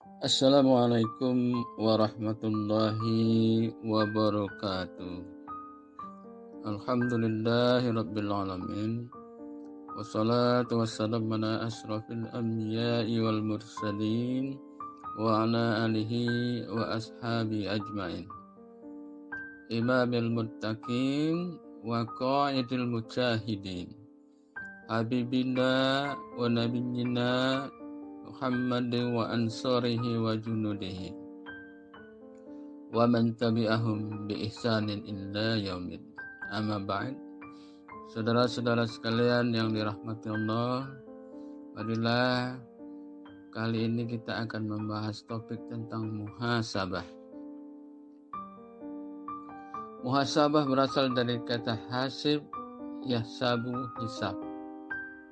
Assalamualaikum warahmatullahi wabarakatuh. Alhamdulillahirabbil alamin. Wassalatu wassalamu ala asrofil anbiya'i wal mursalin wa ala alihi wa ashabi ajmain. Imamil muttaqin wa qaidil mujahidin. Habibina wa nabiyyina Muhammad wa ansarihi wa junudihi wa man tabi'ahum bi ihsanin illa yaumid. Amma ba'd. Saudara-saudara sekalian yang dirahmati Allah, marilah kali ini kita akan membahas topik tentang muhasabah. Muhasabah berasal dari kata hasib, yahsabu, hisab,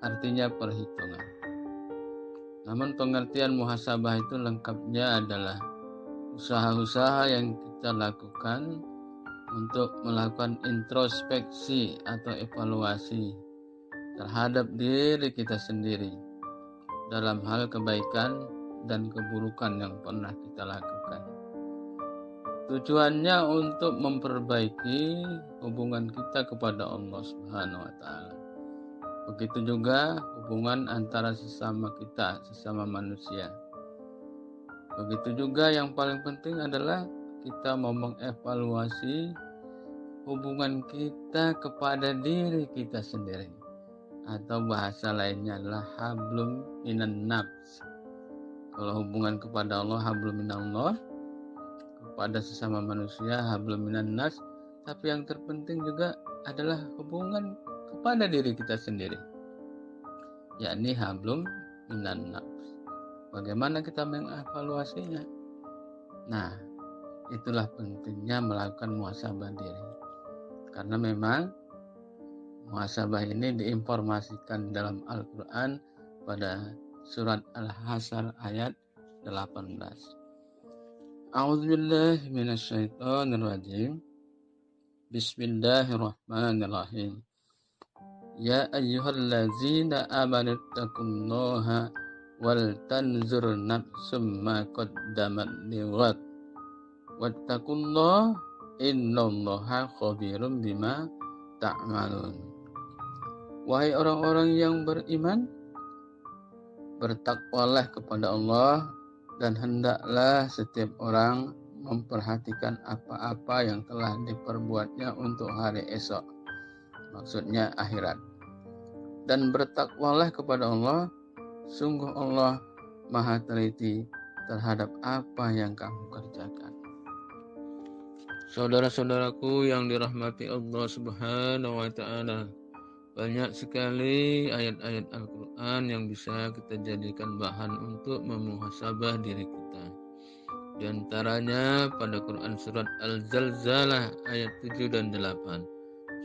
artinya perhitungan. Namun pengertian muhasabah itu lengkapnya adalah usaha-usaha yang kita lakukan untuk melakukan introspeksi atau evaluasi terhadap diri kita sendiri dalam hal kebaikan dan keburukan yang pernah kita lakukan. Tujuannya untuk memperbaiki hubungan kita kepada Allah Subhanahu wa Ta'ala. Begitu juga hubungan antara sesama kita, sesama manusia. Begitu juga yang paling penting adalah kita mau mengevaluasi hubungan kita kepada diri kita sendiri. Atau bahasa lainnya adalah hablum minan nafs. Kalau hubungan kepada Allah hablum minallah, kepada sesama manusia hablum minan nas. Tapi yang terpenting juga adalah hubungan kepada diri kita sendiri, yakni hablum minan nafs. Bagaimana kita mengevaluasinya? Nah, itulah pentingnya melakukan muhasabah diri. Karena memang muhasabah ini diinformasikan dalam Al-Quran pada surat Al-Hasyr ayat 18. A'udzubillahi minasyaitonirrajim. Bismillahirrahmanirrahim. Ya ayyuhallazina amanu taqullaha wal tanzur nafsum ma qaddamat lighad wattaqullaha innallaha khabirum bima ta'malun. Wahai orang-orang yang beriman, bertakwalah kepada Allah dan hendaklah setiap orang memperhatikan apa-apa yang telah diperbuatnya untuk hari esok, maksudnya akhirat. Dan bertakwalah kepada Allah, sungguh Allah maha teliti terhadap apa yang kamu kerjakan. Saudara-saudaraku yang dirahmati Allah Subhanahu wa Ta'ala, banyak sekali ayat-ayat Al-Quran yang bisa kita jadikan bahan untuk memuhasabah diri kita. Di antaranya pada Quran surat Al-Zalzalah ayat 7 dan 8.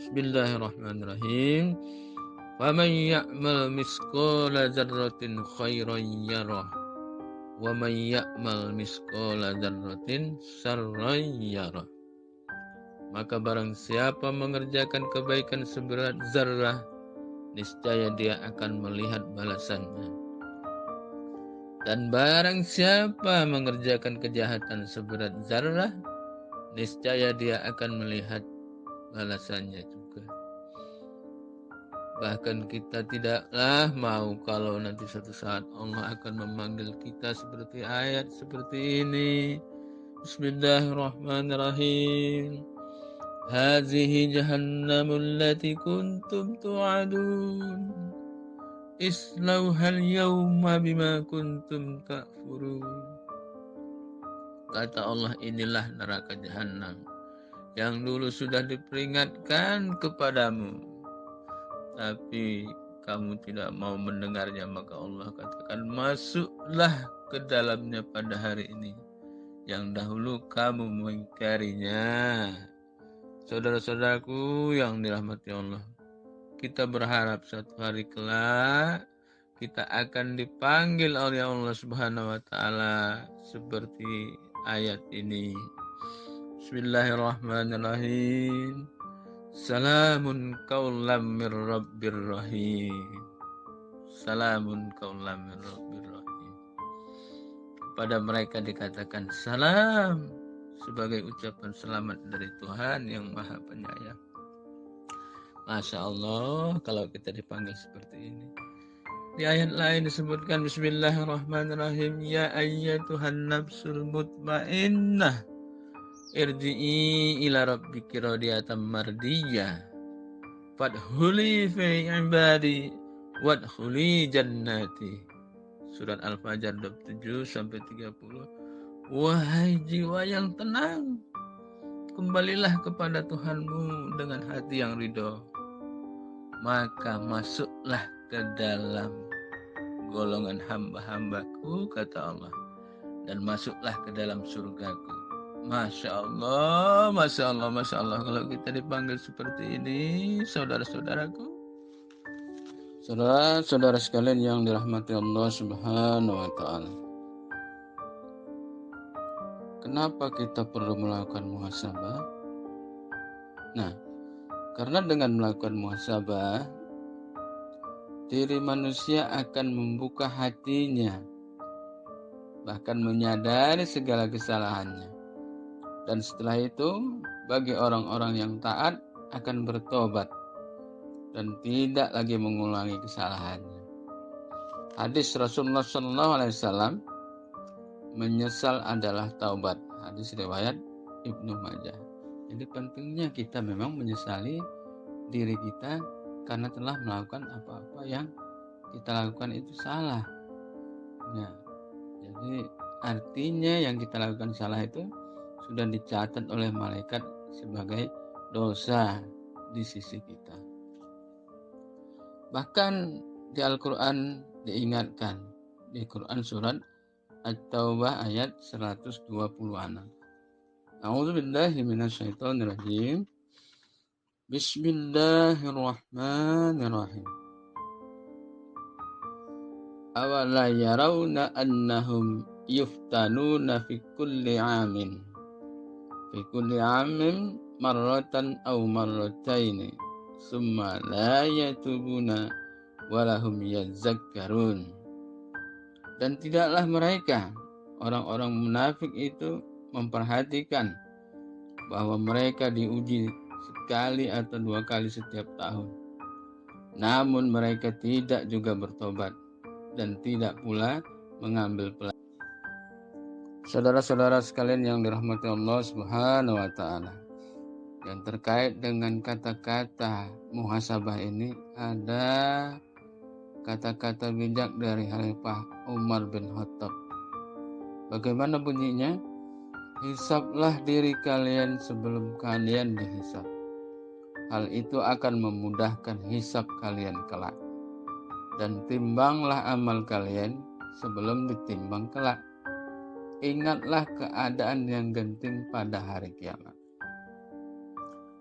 Bismillahirrahmanirrahim. Faman ya'mal misqala dzarratin khairan yarah wa man ya'mal misqala dzarratin syarran yarah. Maka barang siapa mengerjakan kebaikan seberat zarrah, niscaya dia akan melihat balasannya. Dan barang siapa mengerjakan kejahatan seberat zarrah, niscaya dia akan melihat balasannya juga. Bahkan kita tidaklah mau kalau nanti suatu saat Allah akan memanggil kita seperti ayat seperti ini. Bismillahirrahmanirrahim. Hazihi jahannamul lati kuntum tu'adun. Islauhal yawma bima kuntum takfurun. Kata Allah, inilah neraka jahanam yang dulu sudah diperingatkan kepadamu, tapi kamu tidak mau mendengarnya. Maka Allah katakan, masuklah ke dalamnya pada hari ini yang dahulu kamu mengingkarinya. Saudara-saudaraku yang dirahmati Allah, kita berharap suatu hari kelak kita akan dipanggil oleh Allah Subhanahu wa Ta'ala seperti ayat ini. Bismillahirrahmanirrahim. Salamun qaulam mir rabbir rahim. Salamun qaulam mir rabbir rahim. kepada mereka dikatakan salam sebagai ucapan selamat dari Tuhan yang Maha Penyayang. Masya Allah kalau kita dipanggil seperti ini. Di ayat lain disebutkan Bismillahirrahmanirrahim, ya ayyatuhan nafsul mutmainnah irji'i ila rabbiki radiyatan mardiyah fadkhuli fi ibadi wadkhuli jannati. Surat Al-Fajr 27-30. Wahai jiwa yang tenang, kembalilah kepada Tuhanmu dengan hati yang ridho, maka masuklah ke dalam golongan hamba-hambaku, kata Allah, dan masuklah ke dalam surgaku. Masya Allah, Masya Allah, Masya Allah. Kalau kita dipanggil seperti ini, saudara-saudaraku, saudara-saudara sekalian yang dirahmati Allah Subhanahu wa Ta'ala, kenapa kita perlu melakukan muhasabah? Nah, karena dengan melakukan muhasabah, diri manusia akan membuka hatinya, bahkan menyadari segala kesalahannya. Dan setelah itu, bagi orang-orang yang taat akan bertobat dan tidak lagi mengulangi kesalahannya. Hadis Rasulullah SAW, menyesal adalah taubat. Hadis riwayat Ibnu Majah. Jadi pentingnya kita memang menyesali diri kita karena telah melakukan apa-apa yang kita lakukan itu salah. Ya, jadi artinya yang kita lakukan salah itu sudah dicatat oleh malaikat sebagai dosa di sisi kita. Bahkan di Al-Quran diingatkan, di Quran surat At-Taubah ayat 126. A'udzubillahi minasyaitonirrajim. Bismillahirrahmanirrahim. Awala yarawna annahum yuftanuna fi kulli amin marratan aw marrataini summa la yatubuna walahum yazakkarun. Dan tidaklah mereka, orang-orang munafik itu, memperhatikan bahwa mereka diuji sekali atau 2 kali setiap tahun. Namun mereka tidak juga bertobat dan tidak pula mengambil pelajaran. Saudara-saudara sekalian yang dirahmati Allah Subhanahu wa Ta'ala, yang terkait dengan kata-kata muhasabah ini ada kata-kata bijak dari Khalifah Umar bin Khattab. Bagaimana bunyinya? Hisablah diri kalian sebelum kalian dihisab. Hal itu akan memudahkan hisab kalian kelak. Dan timbanglah amal kalian sebelum ditimbang kelak. Ingatlah keadaan yang genting pada hari kiamat.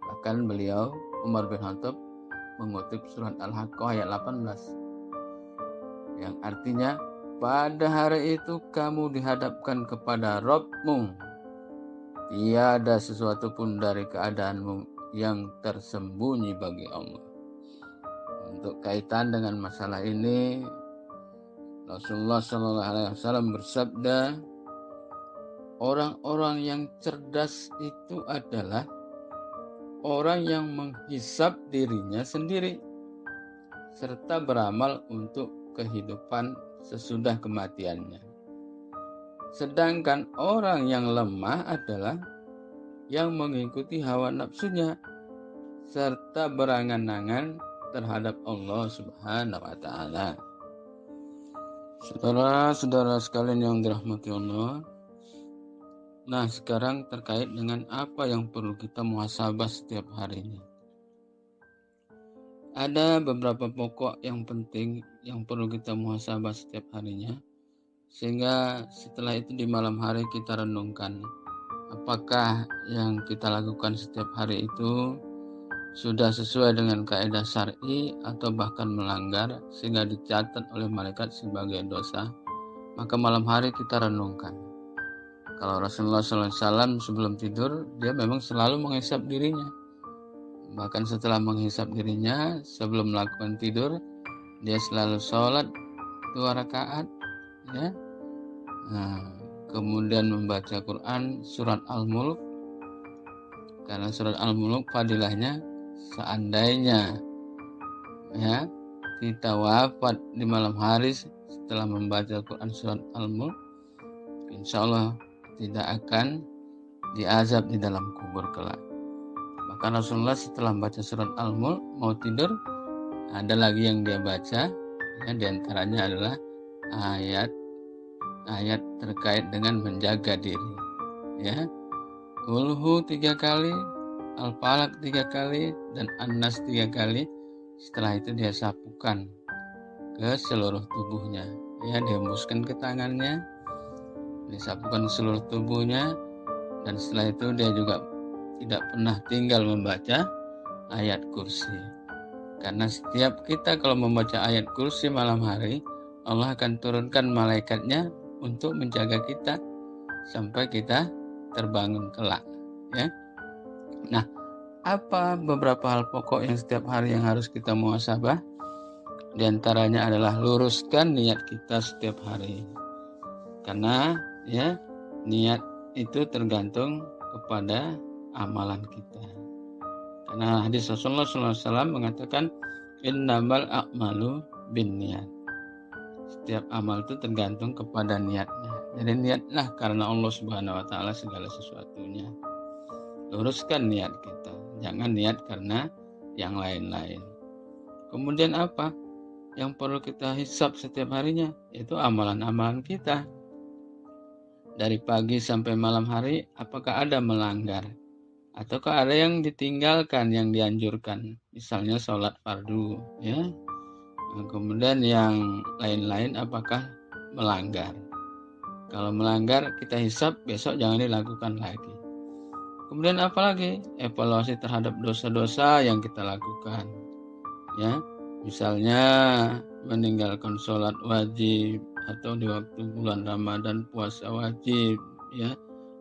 Bahkan beliau, Umar bin Khattab, mengutip surat Al-Haqqah ayat 18. Yang artinya, pada hari itu kamu dihadapkan kepada Rabb-mu. Tiada sesuatu pun dari keadaanmu yang tersembunyi bagi Allah. Untuk kaitan dengan masalah ini, Rasulullah SAW bersabda, orang-orang yang cerdas itu adalah orang yang menghisab dirinya sendiri, serta beramal untuk kehidupan sesudah kematiannya. Sedangkan orang yang lemah adalah yang mengikuti hawa nafsunya serta berangan-angan terhadap Allah Subhanahu wa Ta'ala. Saudara-saudara sekalian yang dirahmati Allah, nah sekarang terkait dengan apa yang perlu kita muhasabah setiap harinya. Ada beberapa pokok yang penting yang perlu kita muhasabah setiap harinya, sehingga setelah itu di malam hari kita renungkan apakah yang kita lakukan setiap hari itu sudah sesuai dengan kaidah syar'i atau bahkan melanggar sehingga dicatat oleh malaikat sebagai dosa. Maka malam hari kita renungkan. Kalau Rasulullah SAW sebelum tidur, dia memang selalu menghisap dirinya. Bahkan setelah menghisap dirinya, sebelum melakukan tidur, dia selalu sholat 2 rakaat. Ya. Nah, kemudian membaca Quran surat Al-Mulk, karena surat Al-Mulk fadilahnya seandainya ya kita wafat di malam hari setelah membaca Quran surat Al-Mulk, insya Allah tidak akan diazab di dalam kubur kelak. Bahkan Rasulullah setelah membaca surat Al-Mulk mau tidur, ada lagi yang dia baca, ya, diantaranya adalah ayat terkait dengan menjaga diri, ya. Qulhu 3 kali, Al-Falaq 3 kali, dan An-Nas 3 kali. Setelah itu dia sapukan ke seluruh tubuhnya, ya, dihembuskan ke tangannya, disapukan ke seluruh tubuhnya, dan setelah itu dia juga tidak pernah tinggal membaca ayat kursi. Karena setiap kita kalau membaca ayat kursi malam hari, Allah akan turunkan malaikatnya untuk menjaga kita sampai kita terbangun kelak, ya. Nah, apa beberapa hal pokok yang setiap hari yang harus kita muhasabah? Di antaranya adalah luruskan niat kita setiap hari. Karena ya, niat itu tergantung kepada amalan kita. Karena hadis Rasulullah SAW mengatakan innamal a'malu binniyat. Setiap amal itu tergantung kepada niatnya. Jadi niatlah karena Allah Subhanahu wa taala segala sesuatunya. Luruskan niat kita, jangan niat karena yang lain-lain. Kemudian apa yang perlu kita hisab setiap harinya? Yaitu amalan-amalan kita. Dari pagi sampai malam hari, apakah ada melanggar? Ataukah ada yang ditinggalkan, yang dianjurkan? Misalnya sholat fardu, ya. Kemudian yang lain-lain apakah melanggar? Kalau melanggar, kita hisab, besok jangan dilakukan lagi. Kemudian apa lagi? Evaluasi terhadap dosa-dosa yang kita lakukan, ya. Misalnya meninggalkan sholat wajib, atau di waktu bulan Ramadan puasa wajib, ya,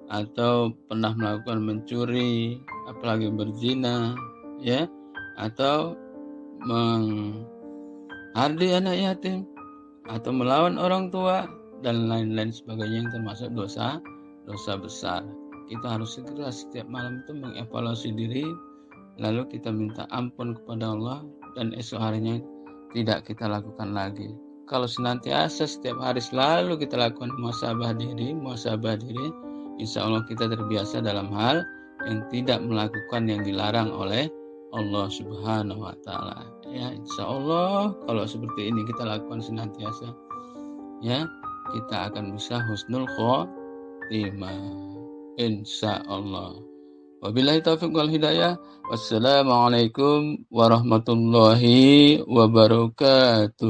atau pernah melakukan mencuri, apalagi berzina, ya, atau menghardi anak yatim, atau melawan orang tua, dan lain-lain sebagainya yang termasuk dosa besar. Kita harus segera setiap malam itu mengevaluasi diri, lalu kita minta ampun kepada Allah, dan esok harinya tidak kita lakukan lagi. Kalau senantiasa setiap hari selalu kita lakukan muhasabah diri, insya Allah kita terbiasa dalam hal yang tidak melakukan yang dilarang oleh Allah Subhanahu wa taala. Ya, insya Allah kalau seperti ini kita lakukan senantiasa, ya, kita akan bisa husnul khotimah. Insya Allah. Wabillahi taufiq wal hidayah. Wassalamualaikum warahmatullahi wabarakatuh.